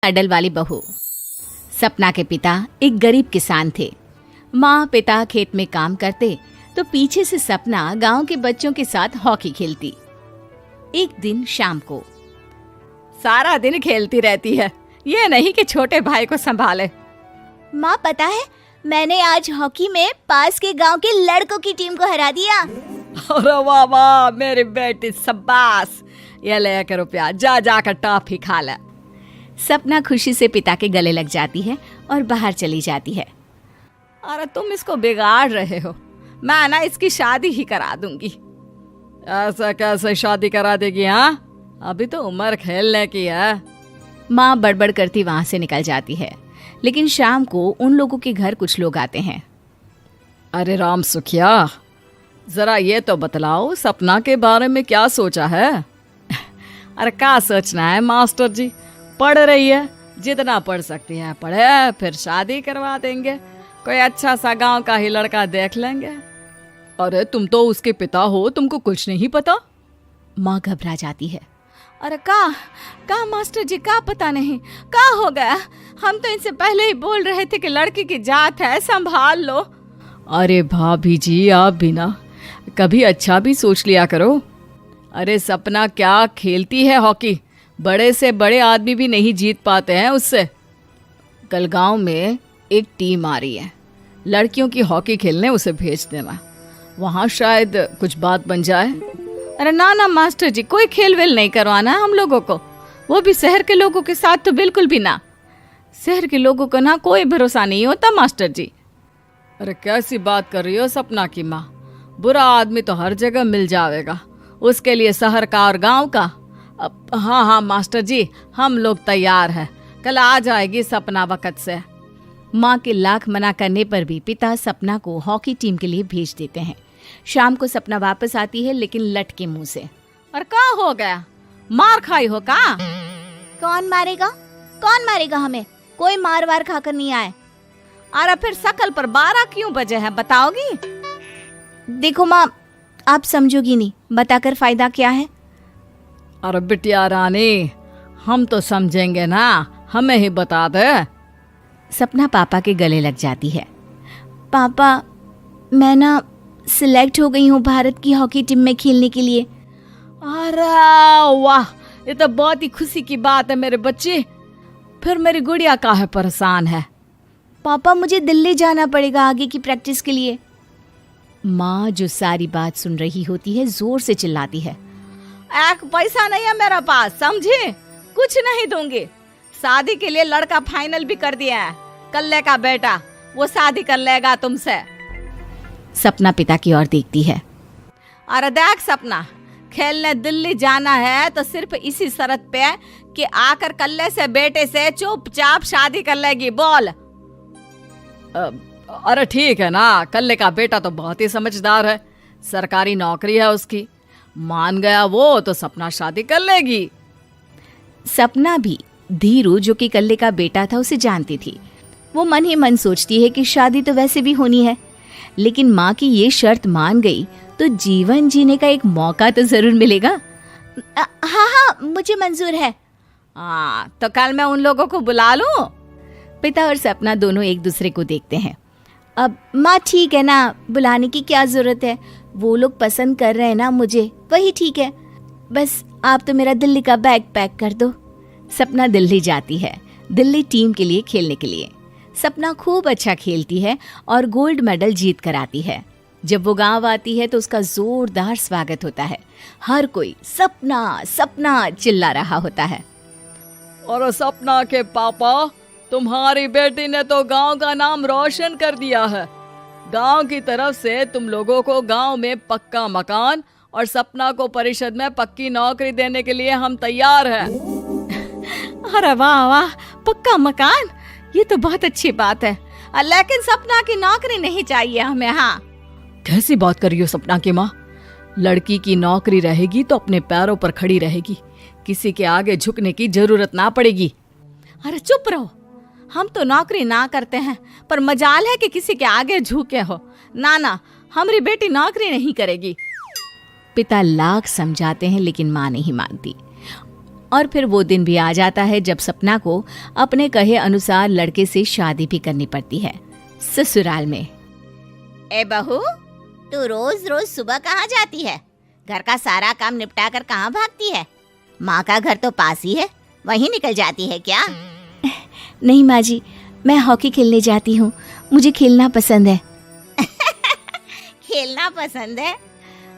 Medal वाली बहू। सपना के पिता एक गरीब किसान थे। माँ पिता खेत में काम करते तो पीछे से सपना गांव के बच्चों के साथ हॉकी खेलती। एक दिन शाम को, सारा दिन खेलती रहती है, ये नहीं कि छोटे भाई को संभाले। माँ पता है, मैंने आज हॉकी में पास के गांव के लड़कों की टीम को हरा दिया। अरे वाह वाह मेरी बेटी, शाबाश, ये ले कर रुपया, जा जाकर टॉफी खा ले। सपना खुशी से पिता के गले लग जाती है और बाहर चली जाती है। अरे तुम इसको बिगाड़ रहे हो, मैं ना इसकी शादी ही करा दूंगी। ऐसा कैसे शादी करा देगी? हाँ, अभी तो उम्र खेलने की है। माँ बड़बड़ करती वहां से निकल जाती है। लेकिन शाम को उन लोगों के घर कुछ लोग आते हैं। अरे राम सुखिया, जरा ये तो बतलाओ, सपना के बारे में क्या सोचा है? अरे क्या सोचना है मास्टर जी, पढ़ रही है, जितना पढ़ सकती है पढ़े, फिर शादी करवा देंगे, कोई अच्छा सा गांव का ही लड़का देख लेंगे। अरे तुम तो उसके पिता हो, तुमको कुछ नहीं पता? माँ घबरा जाती है। अरे का मास्टर जी, का पता नहीं, का हो गया? हम तो इनसे पहले ही बोल रहे थे कि लड़की की जात है, संभाल लो। अरे भाभी जी, आप भी ना कभी अच्छा भी सोच लिया करो। अरे सपना क्या खेलती है हॉकी, बड़े से बड़े आदमी भी नहीं जीत पाते हैं उससे। कल गांव में एक टीम आ रही है, लड़कियों की हॉकी खेलने उसे भेज देना, वहाँ शायद कुछ बात बन जाए। अरे ना मास्टर जी, कोई खेल वेल नहीं करवाना है हम लोगों को, वो भी शहर के लोगों के साथ तो बिल्कुल भी ना। शहर के लोगों को ना कोई भरोसा नहीं होता मास्टर जी। अरे कैसी बात कर रही हो सपना की माँ, बुरा आदमी तो हर जगह मिल जाएगा, उसके लिए शहर का और गांव का। हाँ मास्टर जी, हम लोग तैयार हैं, कल आ जाएगी सपना वक्त से। माँ के लाख मना करने पर भी पिता सपना को हॉकी टीम के लिए भेज देते हैं। शाम को सपना वापस आती है, लेकिन लट के मुंह से। और क्या हो गया, मार खाई हो का? कौन मारेगा हमें? कोई मार वार खाकर नहीं आए। अरे फिर शकल पर 12 क्यों बजे हैं, बताओगी? देखो माँ, आप समझोगी नहीं, बताकर फायदा क्या है? अरे बिटिया रानी, हम तो समझेंगे ना, हमें ही बता दे। सपना पापा के गले लग जाती है। पापा, मैं ना सिलेक्ट हो गई हूँ भारत की हॉकी टीम में खेलने के लिए। अरे वाह, ये तो बहुत ही खुशी की बात है मेरे बच्चे। फिर मेरी गुड़िया काहे परेशान है? पापा, मुझे दिल्ली जाना पड़ेगा आगे की प्रैक्टिस के लिए। माँ जो सारी बात सुन रही होती है, जोर से चिल्लाती है। एक पैसा नहीं है मेरे पास, समझी? कुछ नहीं दूंगी। शादी के लिए लड़का फाइनल भी कर दिया है, कल्ले का बेटा, वो शादी कर लेगा तुमसे। सपना पिता की ओर देखती है। अरे देख सपना, खेलने दिल्ली जाना है तो सिर्फ इसी शर्त पे कि आकर कल्ले से बेटे से चुपचाप शादी कर लेगी, बोल। अरे ठीक है ना, कल्ले का बेटा तो बहुत ही समझदार है, सरकारी नौकरी है उसकी, मान गया वो तो सपना शादी कर लेगी। सपना भी धीरू, जो कि कल्ले का बेटा था, उसे जानती थी। वो मन ही मन सोचती है कि शादी तो वैसे भी होनी है, लेकिन माँ की ये शर्त मान गई तो जीवन जीने का एक मौका तो जरूर मिलेगा। हाँ, मुझे मंजूर है। तो कल मैं उन लोगों को बुला लूं? पिता और सपना दोनों एक दूसरे को देखते हैं। अब माँ ठीक है ना, बुलाने की क्या जरूरत है, वो लोग पसंद कर रहे हैं ना मुझे, वही ठीक है। बस आप तो मेरा दिल्ली का बैग पैक कर दो। सपना दिल्ली जाती है, दिल्ली टीम के लिए खेलने के लिए। सपना खूब अच्छा खेलती है और गोल्ड मेडल जीत कर आती है। जब वो गांव आती है तो उसका जोरदार स्वागत होता है। हर कोई सपना सपना चिल्ला रहा होता है। और सपना के पापा, तुम्हारी बेटी ने तो गांव का नाम रोशन कर दिया है। गांव की तरफ से तुम लोगों को गांव में पक्का मकान और सपना को परिषद में पक्की नौकरी देने के लिए हम तैयार हैं। अरे वाह वाह, पक्का मकान, ये तो बहुत अच्छी बात है, लेकिन सपना की नौकरी नहीं चाहिए हमें। हाँ, कैसी बात कर रही हो सपना की माँ? लड़की की नौकरी रहेगी तो अपने पैरों पर खड़ी रहेगी, किसी के आगे झुकने की जरूरत ना पड़ेगी। अरे चुप रहो, हम तो नौकरी ना करते हैं, पर मजाल है कि किसी के आगे झुके हो। ना, हमारी बेटी नौकरी नहीं करेगी। पिता लाख समझाते हैं लेकिन माँ नहीं मानती। और फिर वो दिन भी आ जाता है जब सपना को अपने कहे अनुसार लड़के से शादी भी करनी पड़ती है। ससुराल में। ए बहू, तू रोज रोज सुबह कहाँ जाती है? घर का सारा काम निपटा कर कहाँ भागती है? माँ का घर तो पास ही है, वहीं निकल जाती है क्या? नहीं माँ जी, मैं हॉकी खेलने जाती हूँ, मुझे खेलना पसंद है। खेलना पसंद है?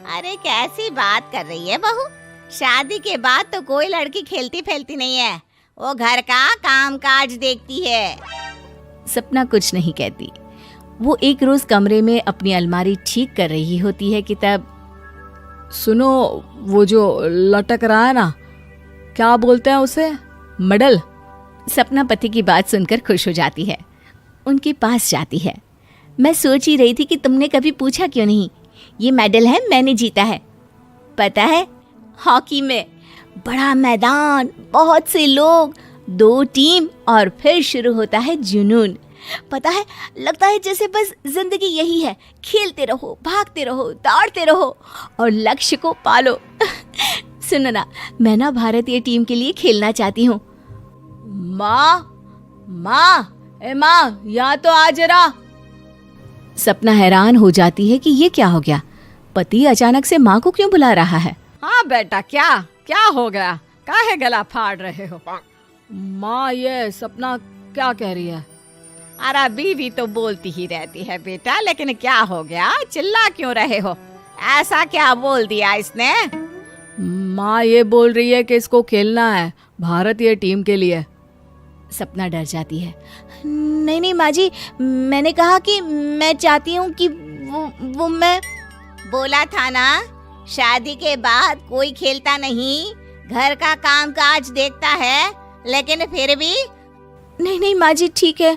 अरे कैसी बात कर रही है बहू, शादी के बाद तो कोई लड़की खेलती फैलती नहीं है, वो घर का काम काज देखती है। सपना कुछ नहीं कहती। वो एक रोज कमरे में अपनी अलमारी ठीक कर रही होती है कि तब सुनो, वो जो लटक रहा है ना, क्या बोलते हैं उसे? मेडल। सपना पति की बात सुनकर खुश हो जाती है, उनके पास जाती है। मैं सोच ही रही थी कि तुमने कभी पूछा क्यों नहीं। ये मेडल है, मैंने जीता है। पता है, हॉकी में बड़ा मैदान, बहुत से लोग, 2 टीम और फिर शुरू होता है जुनून। पता है, लगता है जैसे बस जिंदगी यही है, खेलते रहो, भागते रहो, दौड़ते रहो और लक्ष्य को पालो। सुनो ना, मैं ना भारतीय टीम के लिए खेलना चाहती हूँ। माँ, यहाँ तो आ जरा। सपना हैरान हो जाती है कि ये क्या हो गया, पति अचानक से माँ को क्यों बुला रहा है। हाँ बेटा, क्या हो गया? काहे गला फाड़ रहे हो? माँ, ये सपना क्या कह रही है? अरे बीवी तो बोलती ही रहती है बेटा, लेकिन क्या हो गया, चिल्ला क्यों रहे हो? ऐसा क्या बोल दिया इसने? माँ ये बोल रही है कि इसको खेलना है भारतीय टीम के लिए। सपना डर जाती है। नहीं माँ जी, मैंने कहा कि मैं चाहती हूँ कि वो मैं बोला था ना, शादी के बाद कोई खेलता नहीं, घर का काम काज देखता है, लेकिन फिर भी। नहीं माँ जी, ठीक है,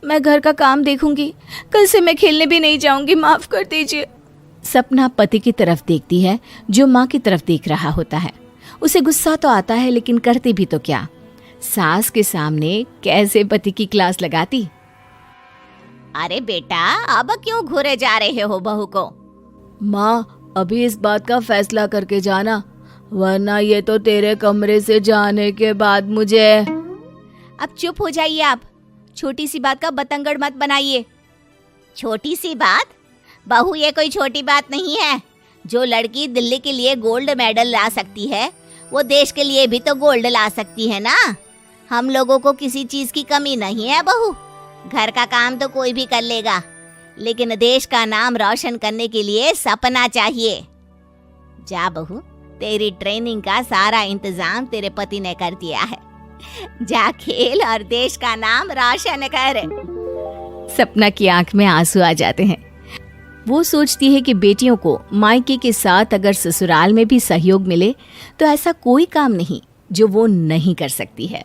मैं घर का काम देखूंगी, कल से मैं खेलने भी नहीं जाऊंगी, माफ कर दीजिए। सपना पति की तरफ देखती है जो माँ की तरफ देख रहा होता है। उसे गुस्सा तो आता है, लेकिन करती भी तो क्या, सास के सामने कैसे पति की क्लास लगाती। अरे बेटा, अब क्यों घूरे जा रहे हो बहू को? माँ, अभी इस बात का फैसला करके जाना, वरना ये तो तेरे कमरे से जाने के बाद मुझे। अब चुप हो जाइए आप, छोटी सी बात का बतंगड़ मत बनाइए। छोटी सी बात? बहू, ये कोई छोटी बात नहीं है। जो लड़की दिल्ली के लिए गोल्ड मेडल ला सकती है, वो देश के लिए भी तो गोल्ड ला सकती है ना। हम लोगों को किसी चीज की कमी नहीं है बहू, घर का काम तो कोई भी कर लेगा, लेकिन देश का नाम रोशन करने के लिए सपना चाहिए। जा बहू, तेरी ट्रेनिंग का सारा इंतजाम तेरे पति ने कर दिया है, जा खेल और देश का नाम रोशन कर। सपना की आंख में आंसू आ जाते हैं। वो सोचती है कि बेटियों को मायके के साथ अगर ससुराल में भी सहयोग मिले तो ऐसा कोई काम नहीं जो वो नहीं कर सकती है।